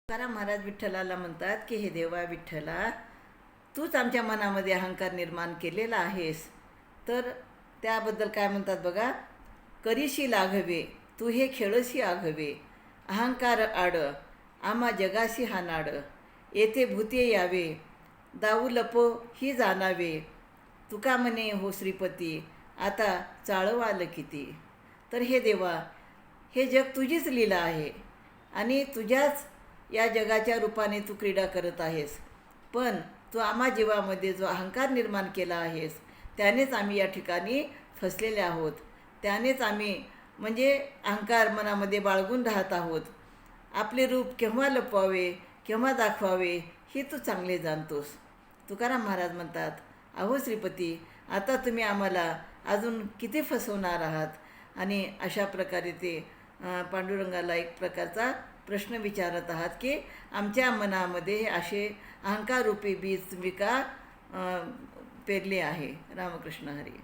तुकाराम महाराज विठ्ठलाला म्हणतात की हे देवा विठ्ठला, तूच आमच्या मनामध्ये अहंकार निर्माण केलेला आहेस. तर त्याबद्दल काय म्हणतात बघा, करीशी लाघवे तू हे खेळशी आघवे, अहंकार आड आम्हा जगाशी हा नाड, येथे भूते यावे दाऊ लपो ही जाणावे, तुका म्हणे हो श्रीपती आता चाळवाल किती. तर हे देवा, हे जग तुझीच लीला आहे आणि तुझ्याच या जगाच्या रूपाने तू क्रीडा करत आहेस. पण तू आम्हा जीवामध्ये जो अहंकार निर्माण केला आहेस त्यानेच आम्ही या ठिकाणी फसलेले आहोत. त्यानेच आम्ही म्हणजे अहंकार मनामध्ये बाळगून राहत आहोत. आपले रूप केव्हा लपवावे केव्हा दाखवावे हे तू चांगले जाणतोस. तुकाराम महाराज म्हणतात, अहो श्रीपती, आता तुम्ही आम्हाला अजून किती फसवणार आहात. आणि अशा प्रकारे ते पांडुरंगाला एक प्रकारचा प्रश्न विचारत आहात की आमच्या मनामध्ये असे अहंकाररूपी बीज तुम्ही का पेरले आहे. रामकृष्ण हरी.